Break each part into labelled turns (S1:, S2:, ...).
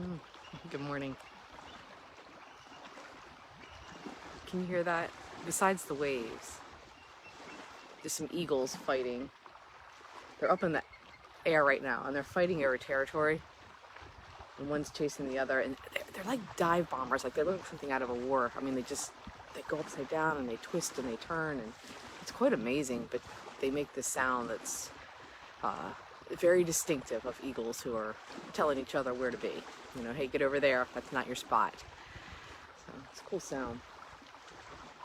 S1: Mm, Good morning. Can you hear that? Besides the waves, there's some eagles fighting. They're up in the air right now, and they're fighting over territory. And one's chasing the other, and they're like dive bombers. Like they look like something out of a war. I mean, they go upside down and they twist and they turn, and it's quite amazing. But they make this sound that's uh, very distinctive of eagles who are telling each other where to be. Hey, get over there. That's not your spot. So it's a cool sound.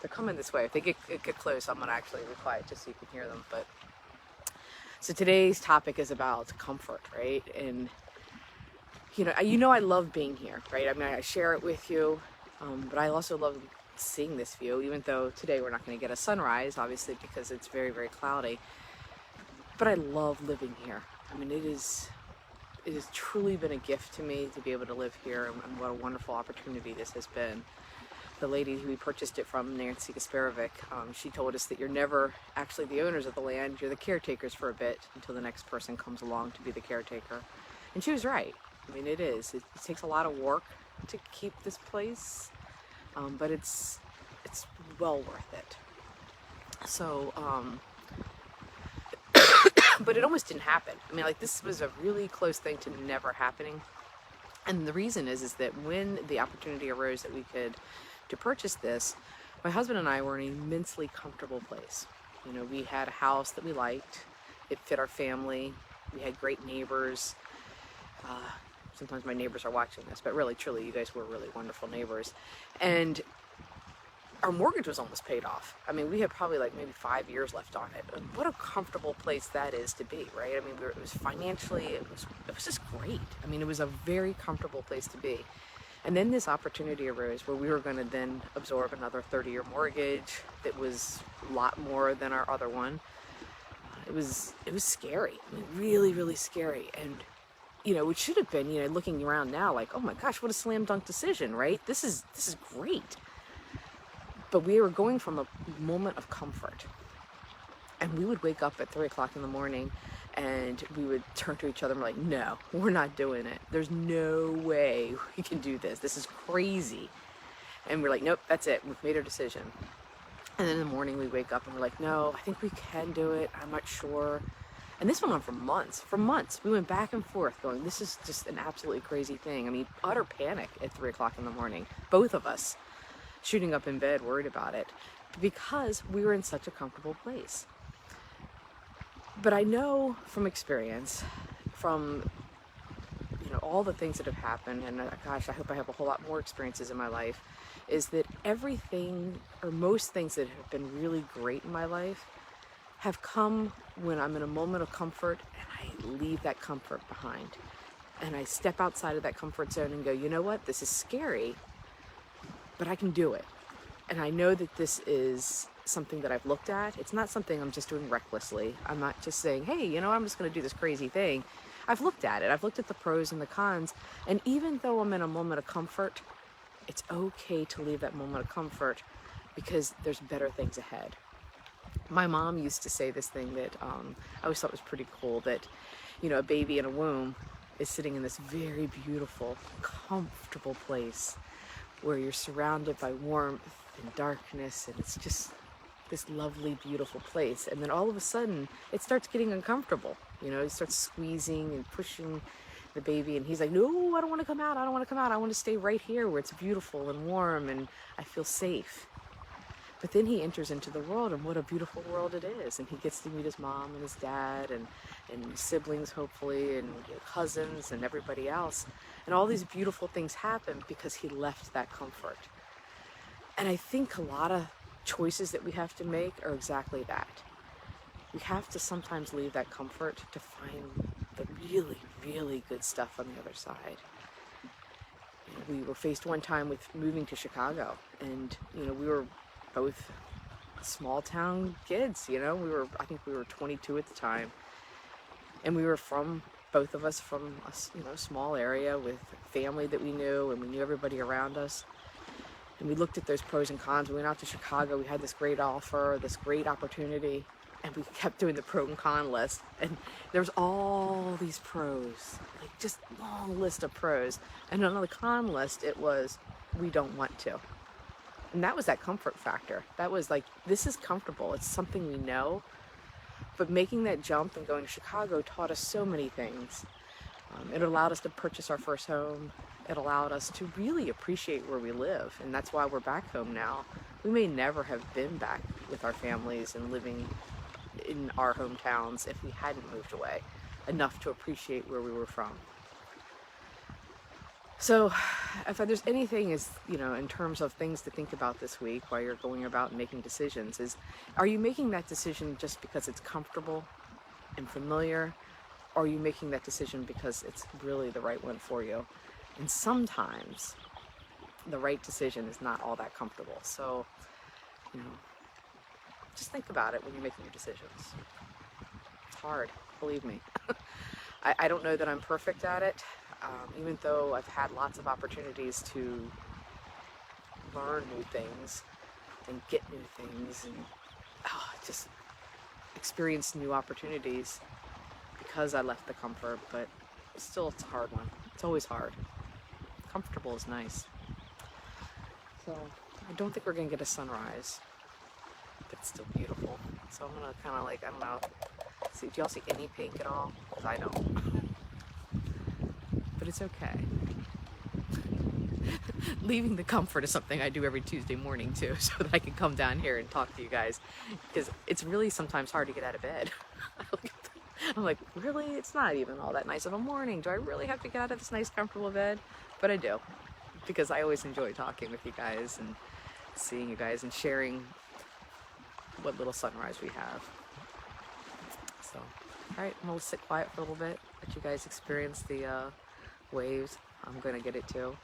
S1: They're coming this way. If they get close, I'm gonna actually be quiet just so you can hear them. But so today's topic is about comfort, right? And I love being here, right? I mean, I share it with you, but I also love seeing this view. Even though today we're not going to get a sunrise, obviously, because it's very, very cloudy. But I love living here. I mean, it has truly been a gift to me to be able to live here, and what a wonderful opportunity this has been. The lady who we purchased it from, Nancy Gasparovic, she told us that you're never actually the owners of the land, you're the caretakers for a bit until the next person comes along to be the caretaker. And she was right. I mean, it is. It takes a lot of work to keep this place, but it's well worth it. So, but it almost didn't happen. I mean, like, this was a really close thing to never happening. And the reason is that when the opportunity arose that we could to purchase this, my husband and I were in an immensely comfortable place. We had a house that we liked. It fit our family. We had great neighbors. Sometimes my neighbors are watching this, but really, truly, you guys were really wonderful neighbors. And our mortgage was almost paid off. I mean, we had probably like maybe 5 years left on it. What a comfortable place that is to be, right? I mean, it was financially, it was just great. I mean, it was a very comfortable place to be. And then this opportunity arose where we were going to then absorb another 30-year mortgage that was a lot more than our other one. It was scary. I mean, really, really scary. And it should have been, looking around now, like, oh my gosh, what a slam dunk decision, right? This is great. But we were going from a moment of comfort. And we would wake up at 3 o'clock in the morning and we would turn to each other and we're like, no, we're not doing it. There's no way we can do this. This is crazy. And we're like, nope, that's it. We've made our decision. And then in the morning we wake up and we're like, no, I think we can do it. I'm not sure. And this went on for months. For months, we went back and forth going, this is just an absolutely crazy thing. I mean, utter panic at 3 o'clock in the morning. Both of us shooting up in bed, worried about it, because we were in such a comfortable place. But I know from experience, from all the things that have happened, and gosh, I hope I have a whole lot more experiences in my life, is that everything, or most things that have been really great in my life, have come when I'm in a moment of comfort and I leave that comfort behind. And I step outside of that comfort zone and go, you know what, this is scary, but I can do it. And I know that this is something that I've looked at. It's not something I'm just doing recklessly. I'm not just saying, hey, I'm just going to do this crazy thing. I've looked at it. I've looked at the pros and the cons. And even though I'm in a moment of comfort, it's okay to leave that moment of comfort because there's better things ahead. My mom used to say this thing that I always thought was pretty cool, that, a baby in a womb is sitting in this very beautiful, comfortable place where you're surrounded by warmth and darkness, and it's just this lovely, beautiful place. And then all of a sudden, it starts getting uncomfortable. It starts squeezing and pushing the baby, and he's like, no, I don't want to come out. I don't want to come out. I want to stay right here where it's beautiful and warm and I feel safe. But then he enters into the world, and what a beautiful world it is. And he gets to meet his mom and his dad and siblings, hopefully, and cousins and everybody else. And all these beautiful things happen because he left that comfort. And I think a lot of choices that we have to make are exactly that. We have to sometimes leave that comfort to find the really, really good stuff on the other side. We were faced one time with moving to Chicago, and we were both small town kids. I think we were 22 at the time, and we were both of us from a small area with family that we knew, and we knew everybody around us. And we looked at those pros and cons. We went out to Chicago. We had this great offer, this great opportunity. and we kept doing the pro and con list, and there's all these pros, like just long list of pros, and on the con list it was we don't want to. And that was that comfort factor. That was like, this is comfortable, it's something we know. But making that jump and going to Chicago taught us so many things. It allowed us to purchase our first home. It allowed us to really appreciate where we live, and that's why we're back home now. We may never have been back with our families and living in our hometowns if we hadn't moved away enough to appreciate where we were from. So if there's anything is, in terms of things to think about this week while you're going about making decisions, is, are you making that decision just because it's comfortable and familiar? Or are you making that decision because it's really the right one for you? And sometimes the right decision is not all that comfortable. So, just think about it when you're making your decisions. It's hard, believe me. I don't know that I'm perfect at it, even though I've had lots of opportunities to learn new things and get new things and just experience new opportunities because I left the comfort, but still it's a hard one. It's always hard. Comfortable is nice. So I don't think we're gonna get a sunrise, but it's still beautiful. So I'm gonna kind of like, I don't know, see, do y'all see any pink at all? Because I don't. But it's okay. Leaving the comfort is something I do every Tuesday morning too, so that I can come down here and talk to you guys, because it's really sometimes hard to get out of bed. I'm like, really? It's not even all that nice of a morning. Do I really have to get out of this nice, comfortable bed? But I do, because I always enjoy talking with you guys and seeing you guys and sharing what little sunrise we have. So, all right, I'm gonna sit quiet for a little bit, let you guys experience the waves. I'm gonna get it too.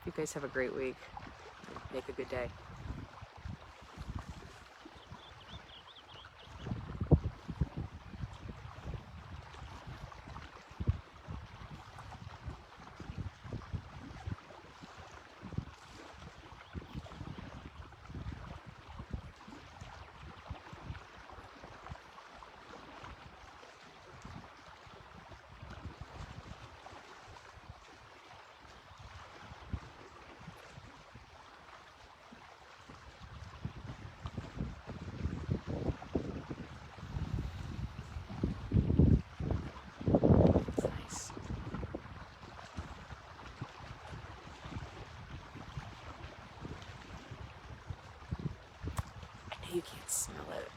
S1: You guys have a great week. Make a good day. It's nice. I know you can't smell it,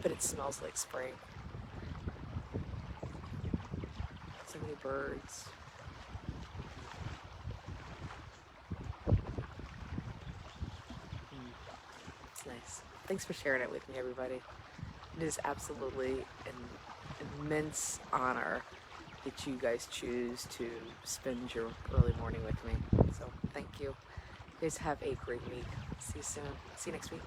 S1: but it smells like spring. So many birds. It's nice. Thanks for sharing it with me, everybody. It is absolutely an immense honor that you guys choose to spend your early morning with me. So thank you. You guys have a great week. See you soon. See you next week.